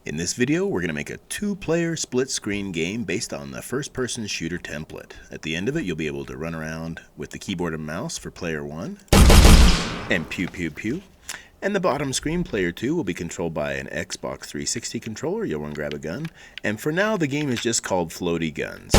In this video, we're going to make a two-player split-screen game based on the first-person shooter template. At the end of it, you'll be able to run around with the keyboard and mouse for player 1, and pew pew pew. And the bottom screen, player 2, will be controlled by an Xbox 360 controller. You'll want to grab a gun. And for now, the game is just called Floaty Guns.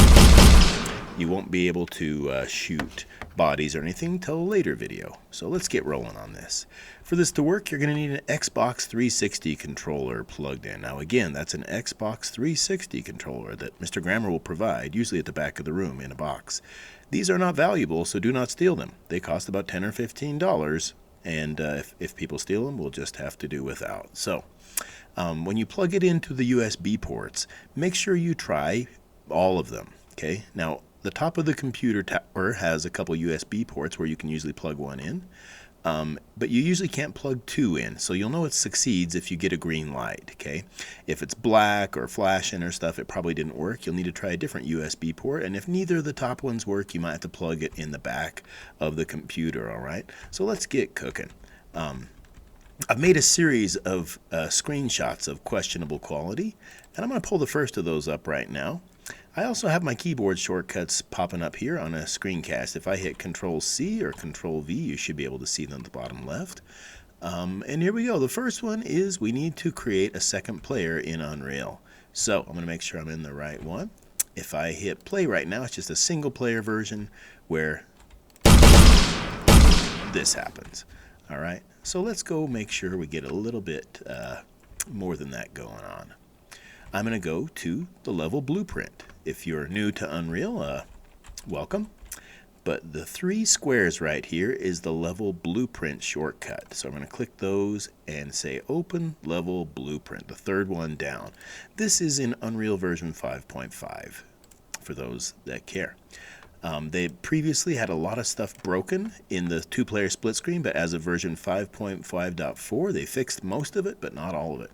You won't be able to shoot bodies or anything till a later video. So let's get rolling on this. For this to work, you're going to need an Xbox 360 controller plugged in. Now again, that's an Xbox 360 controller that Mr. Grammer will provide, usually at the back of the room in a box. These are not valuable, so do not steal them. They cost about $10 or $15, and if people steal them, we'll just have to do without. So when you plug it into the USB ports, make sure you try all of them. Okay, now the top of the computer tower has a couple USB ports where you can usually plug one in, but you usually can't plug two in, so you'll know it succeeds if you get a green light. Okay, if it's black or flashing or stuff, it probably didn't work. You'll need to try a different USB port, and if neither of the top ones work, you might have to plug it in the back of the computer. All right, so let's get cooking. I've made a series of screenshots of questionable quality, and I'm going to pull the first of those up right now. I also have my keyboard shortcuts popping up here on a screencast. If I hit Control-C or Control-V, you should be able to see them at the bottom left. And here we go. The first one is we need to create a second player in Unreal. So I'm going to make sure I'm in the right one. If I hit play right now, it's just a single player version where this happens. All right, so let's go make sure we get a little bit more than that going on. I'm going to go to the level blueprint. If you're new to Unreal, welcome. But the three squares right here is the level blueprint shortcut. So I'm going to click those and say open level blueprint, the third one down. This is in Unreal version 5.5 for those that care. They previously had a lot of stuff broken in the two-player split screen, but as of version 5.5.4, they fixed most of it, but not all of it.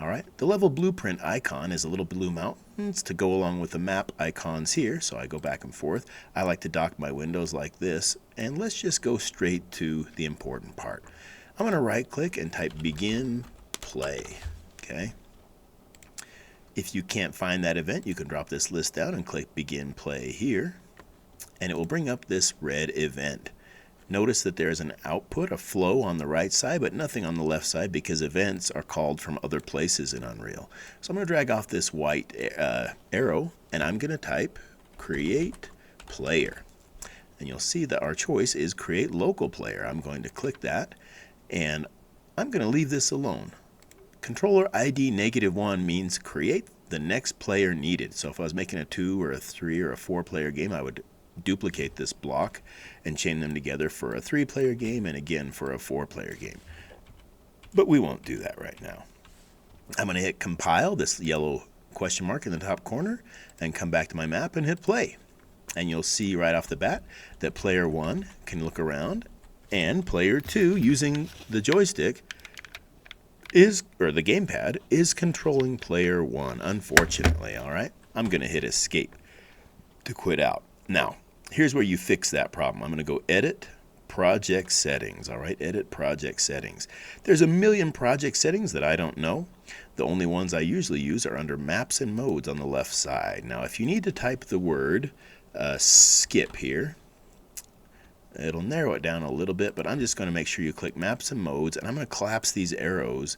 All right, the level blueprint icon is a little blue mountains to go along with the map icons here, so I go back and forth. I like to dock my windows like this, and let's just go straight to the important part. I'm going to right-click and type begin play. Okay. If you can't find that event, you can drop this list down and click begin play here, and it will bring up this red event. Notice that there's an output, a flow on the right side, but nothing on the left side because events are called from other places in Unreal. So I'm going to drag off this white arrow, and I'm going to type create player. And you'll see that our choice is create local player. I'm going to click that, and I'm going to leave this alone. Controller ID -1 means create the next player needed. So if I was making a 2 or a 3 or a 4 player game, I would duplicate this block and chain them together for a 3-player game and again for a 4-player game. But we won't do that right now. I'm going to hit compile, this yellow question mark in the top corner, and come back to my map and hit play. And you'll see right off the bat that player 1 can look around, and player 2, using the joystick, or the gamepad, is controlling player 1, unfortunately. All right, I'm going to hit escape to quit out. Now, here's where you fix that problem. I'm going to go edit project settings. All right, edit project settings. There's a million project settings that I don't know. The only ones I usually use are under maps and modes on the left side. Now, if you need to type the word skip here, it'll narrow it down a little bit, but I'm just going to make sure you click maps and modes, and I'm going to collapse these arrows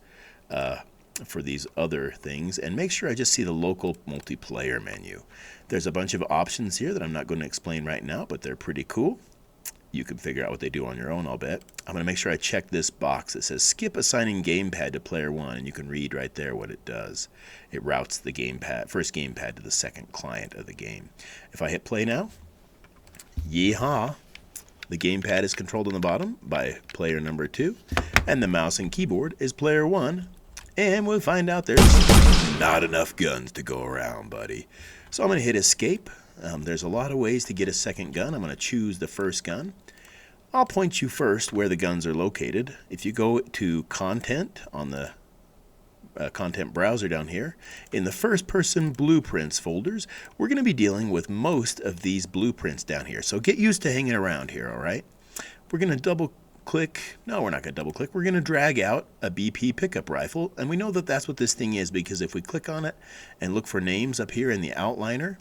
for these other things, and make sure I just see the local multiplayer menu. There's a bunch of options here that I'm not going to explain right now, but they're pretty cool. You can figure out what they do on your own, I'll bet. I'm going to make sure I check this box that says skip assigning gamepad to player 1, and you can read right there what it does. It routes the first gamepad to the second client of the game. If I hit play now, yeehaw, the gamepad is controlled on the bottom by player number 2, and the mouse and keyboard is player 1. And we'll find out there's not enough guns to go around, buddy. So I'm going to hit escape. There's a lot of ways to get a second gun. I'm going to choose the first gun. I'll point you first where the guns are located. If you go to content on the content browser down here, in the first person blueprints folders, we're going to be dealing with most of these blueprints down here. So get used to hanging around here, all right? We're going to double click. No, we're not going to double click. We're going to drag out a BP pickup rifle. And we know that that's what this thing is because if we click on it and look for names up here in the outliner,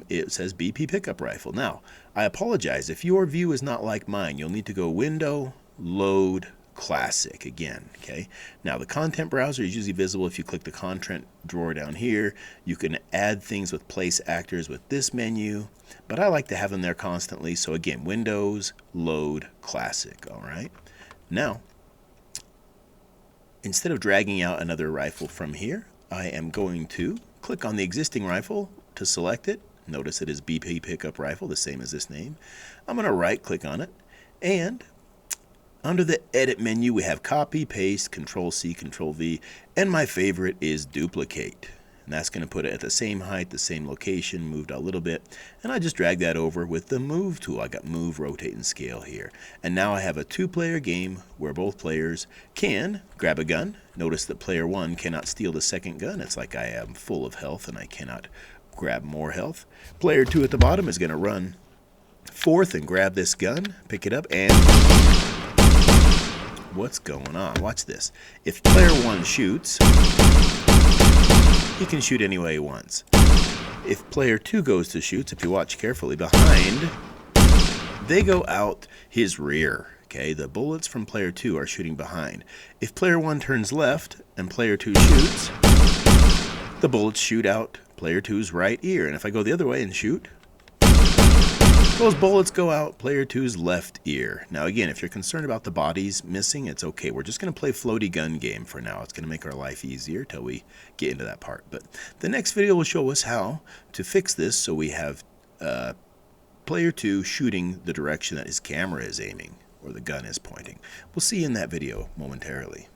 it says BP pickup rifle. Now, I apologize. If your view is not like mine, you'll need to go Window, Load, Classic again. Okay. Now, the content browser is usually visible if you click the content drawer down here. You can add things with place actors with this menu, but I like to have them there constantly. So again, Windows, Load, Classic. All right. Now, instead of dragging out another rifle from here, I am going to click on the existing rifle to select it. Notice it is BP pickup rifle, the same as this name. I'm going to right click on it, and under the edit menu we have copy, paste, control C, control V, and my favorite is duplicate. And that's going to put it at the same height, the same location, moved a little bit. And I just drag that over with the move tool. I got move, rotate, and scale here. And now I have a two-player game where both players can grab a gun. Notice that player one cannot steal the second gun. It's like I am full of health and I cannot grab more health. Player two at the bottom is going to run forth and grab this gun, pick it up, and what's going on? Watch this. If player one shoots, he can shoot any way he wants. If player two goes to shoot, if you watch carefully behind, they go out his rear. Okay, the bullets from player two are shooting behind. If player one turns left and player two shoots, the bullets shoot out player two's right ear. And if I go the other way and shoot, those bullets go out player two's left ear. Now again, if you're concerned about the bodies missing, it's okay. We're just going to play floaty gun game for now. It's going to make our life easier till we get into that part. But the next video will show us how to fix this so we have player two shooting the direction that his camera is aiming or the gun is pointing. We'll see you in that video momentarily.